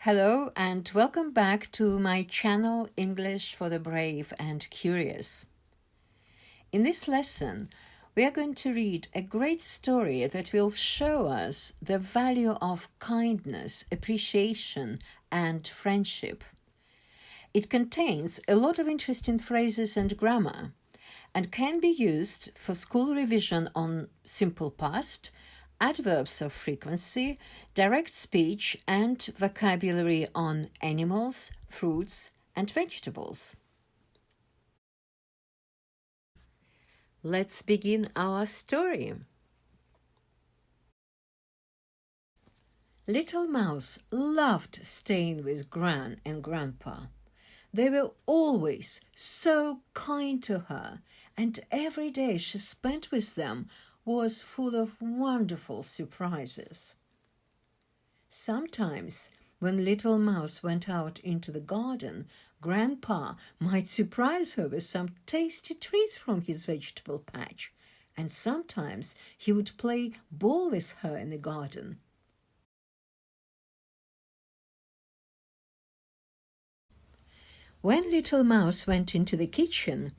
Hello and welcome back to my channel English for the Brave and Curious. In this lesson, we are going to read a great story that will show us the value of kindness, appreciation, and friendship. It contains a lot of interesting phrases and grammar and can be used for school revision on simple past, adverbs of frequency, direct speech, and vocabulary on animals, fruits, and vegetables. Let's begin our story. Little Mouse loved staying with Gran and Grandpa. They were always so kind to her, and every day she spent with them was full of wonderful surprises. Sometimes, when Little Mouse went out into the garden, Grandpa might surprise her with some tasty treats from his vegetable patch, and sometimes he would play ball with her in the garden. When Little Mouse went into the kitchen,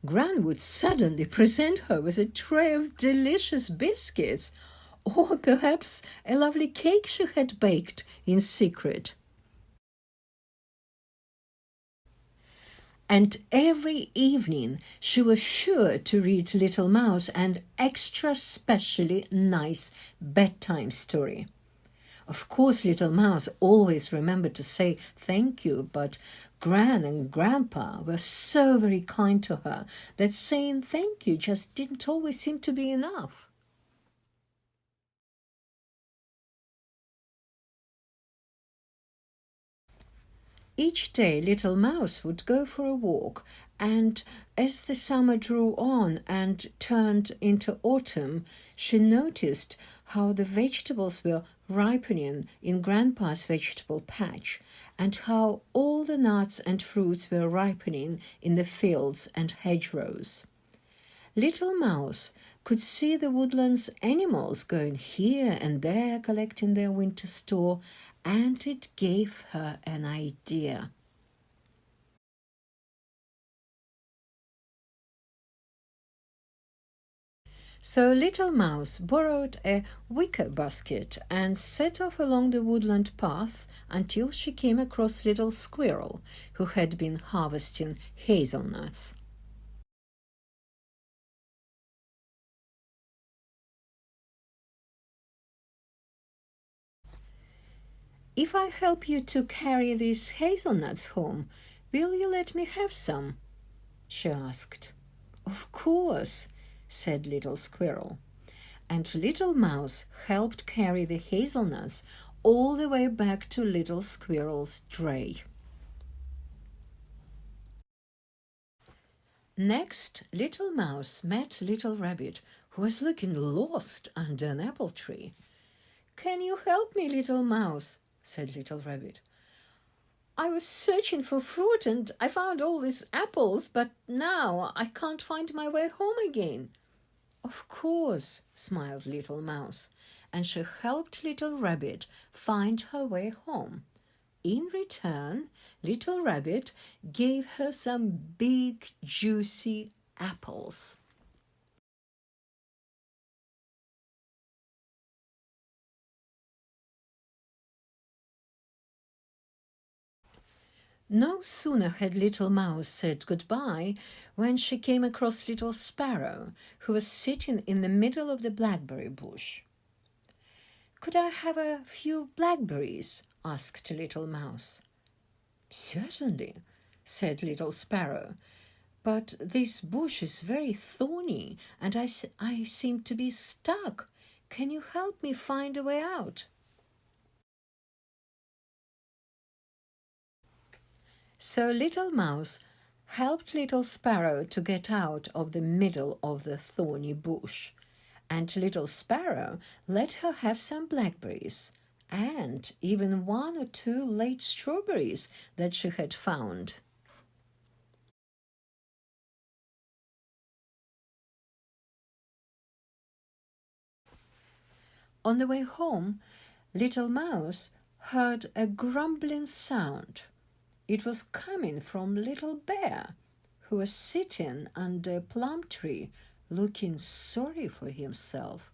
Gran would suddenly present her with a tray of delicious biscuits, or perhaps a lovely cake she had baked in secret. And every evening she was sure to read Little Mouse an extra specially nice bedtime story. Of course, Little Mouse always remembered to say thank you, but Gran and Grandpa were so very kind to her that saying thank you just didn't always seem to be enough. Each day Little Mouse would go for a walk, and as the summer drew on and turned into autumn, she noticed how the vegetables were ripening in Grandpa's vegetable patch, and how all the nuts and fruits were ripening in the fields and hedgerows. Little Mouse could see the woodland's animals going here and there collecting their winter store, and it gave her an idea. So Little Mouse borrowed a wicker basket and set off along the woodland path until she came across Little Squirrel, who had been harvesting hazelnuts. "If I help you to carry these hazelnuts home, will you let me have some?" she asked. "Of course," said Little Squirrel. And Little Mouse helped carry the hazelnuts all the way back to Little Squirrel's dray. Next, Little Mouse met Little Rabbit, who was looking lost under an apple tree. "Can you help me, Little Mouse?" said Little Rabbit. "I was searching for fruit and I found all these apples, but now I can't find my way home again." "Of course," smiled Little Mouse, and she helped Little Rabbit find her way home. In return, Little Rabbit gave her some big, juicy apples. No sooner had Little Mouse said goodbye when she came across Little Sparrow, who was sitting in the middle of the blackberry bush. "Could I have a few blackberries?" asked Little Mouse. "Certainly," said Little Sparrow, "but this bush is very thorny and I seem to be stuck. Can you help me find a way out?" So Little Mouse helped Little Sparrow to get out of the middle of the thorny bush, and Little Sparrow let her have some blackberries and even one or two late strawberries that she had found. On the way home, Little Mouse heard a grumbling sound. It was coming from Little Bear, who was sitting under a plum tree looking sorry for himself.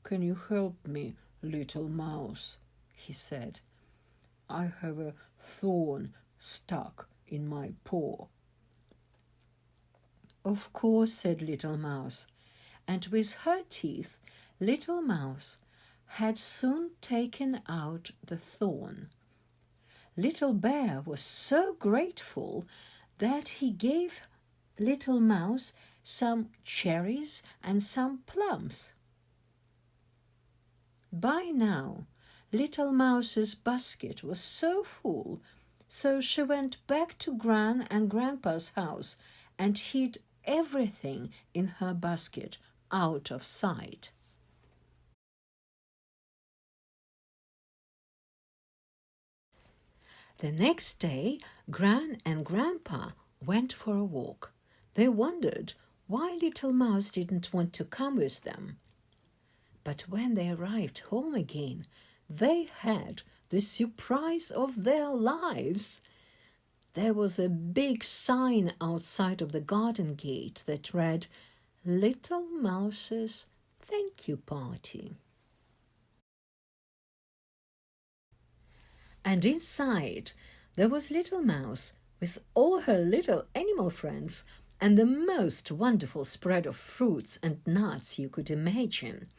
"Can you help me, Little Mouse?" he said. "I have a thorn stuck in my paw." "Of course," said Little Mouse, and with her teeth Little Mouse had soon taken out the thorn. Little Bear was so grateful that he gave Little Mouse some cherries and some plums. By now, Little Mouse's basket was so full, so she went back to Gran and Grandpa's house and hid everything in her basket out of sight. The next day, Gran and Grandpa went for a walk. They wondered why Little Mouse didn't want to come with them. But when they arrived home again, they had the surprise of their lives. There was a big sign outside of the garden gate that read, "Little Mouse's Thank You Party." And inside there was Little Mouse with all her little animal friends and the most wonderful spread of fruits and nuts you could imagine.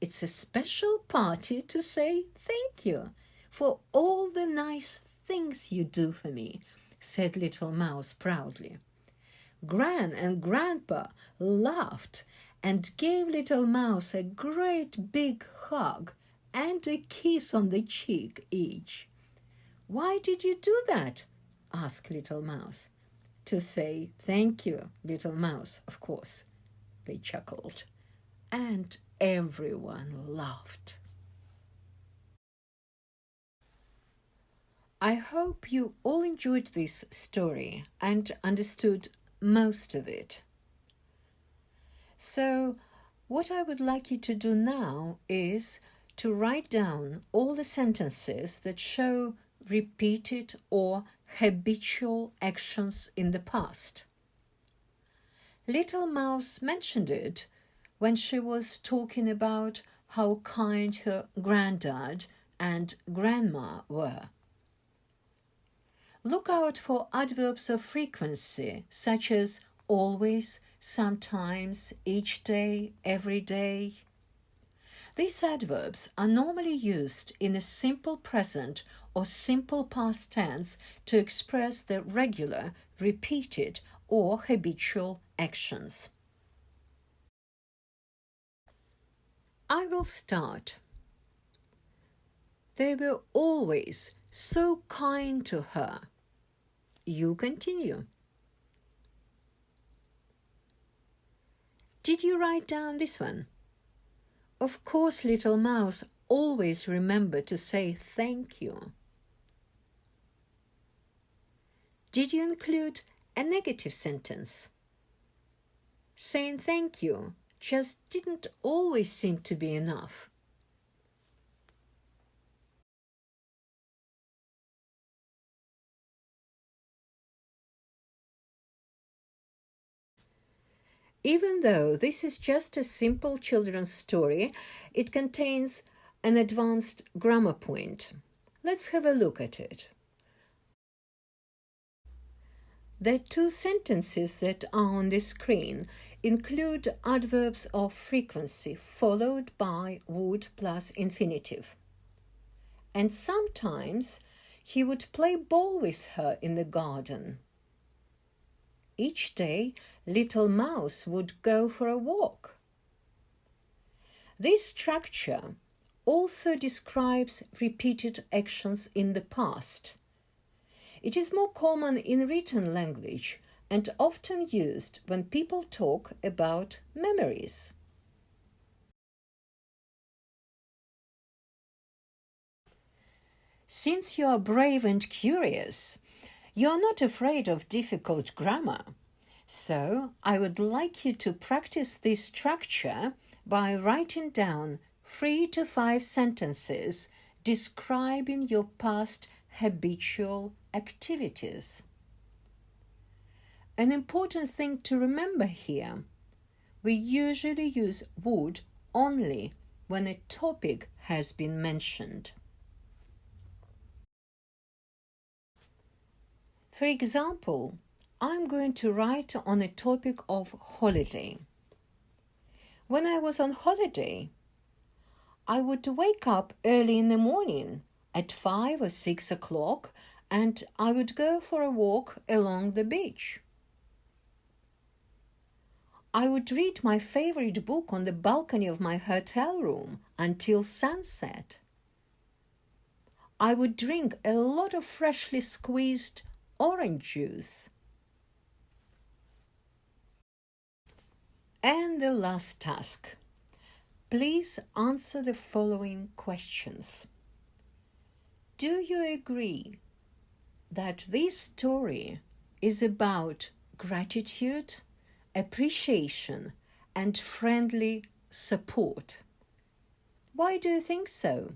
"It's a special party to say thank you for all the nice things you do for me," said Little Mouse proudly. Gran and Grandpa laughed and gave Little Mouse a great big hug and a kiss on the cheek each. "Why did you do that?" asked Little Mouse. "To say thank you, Little Mouse, of course," they chuckled. And everyone laughed. I hope you all enjoyed this story and understood most of it. So, what I would like you to do now is to write down all the sentences that show repeated or habitual actions in the past. Little Mouse mentioned it when she was talking about how kind her granddad and grandma were. Look out for adverbs of frequency, such as always, sometimes, each day, every day. These adverbs are normally used in a simple present or simple past tense to express the regular, repeated, or habitual actions. I will start. They were always so kind to her. You continue. Did you write down this one? Of course, Little Mouse always remembered to say thank you. Did you include a negative sentence? Saying thank you just didn't always seem to be enough. Even though this is just a simple children's story, it contains an advanced grammar point. Let's have a look at it. The two sentences that are on the screen include adverbs of frequency followed by would plus infinitive. And sometimes he would play ball with her in the garden. Each day, Little Mouse would go for a walk. This structure also describes repeated actions in the past. It is more common in written language and often used when people talk about memories. Since you are brave and curious, you are not afraid of difficult grammar. So I would like you to practice this structure by writing down 3 to 5 sentences describing your past habitual activities. An important thing to remember here, we usually use would only when a topic has been mentioned. For example, I'm going to write on a topic of holiday. When I was on holiday, I would wake up early in the morning at 5 or 6 o'clock and I would go for a walk along the beach. I would read my favorite book on the balcony of my hotel room until sunset. I would drink a lot of freshly squeezed orange juice. And the last task. Please answer the following questions. Do you agree that this story is about gratitude, appreciation, and friendly support? Why do you think so?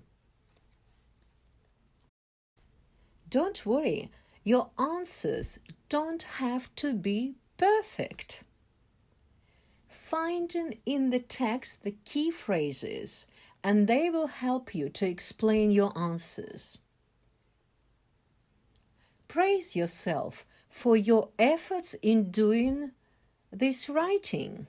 Don't worry, your answers don't have to be perfect. Find in the text the key phrases, and they will help you to explain your answers. Praise yourself for your efforts in doing this writing.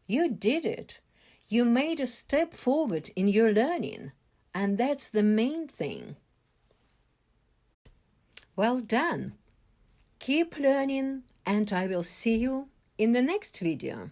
You did it. You made a step forward in your learning, and that's the main thing. Well done. Keep learning, and I will see you in the next video.